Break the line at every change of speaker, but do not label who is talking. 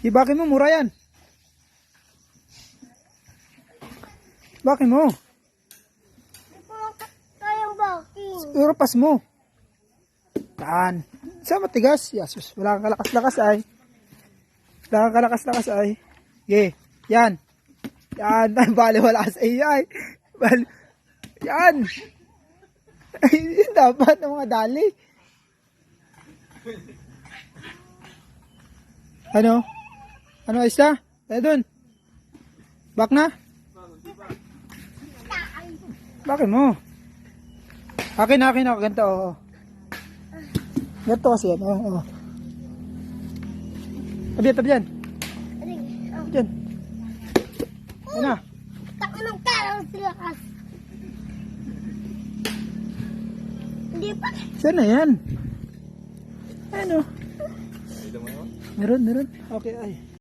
Ibakin mo, mura yan. Bakin mo.
Hindi ko kayang baking.
Siguro pas mo. Yan. Sa matigas. Yasus. Wala kang kalakas-lakas ay. Wala kang kalakas-lakas ay. Okay. Yan. Yan. Bali wala sa iyo ay. Bali. Yan. Yan dapat ng mga dali. Ano? Ano isa? Tayo dun. Back na? Bakit mo? Akin ako. Ganito, oo. Ganito kasi yan, oo. Tabi yan. Diyan. Yan na.
Taka ng karang silakas. Hindi pa.
Saan na yan? Ano? Meron. Okay, ay.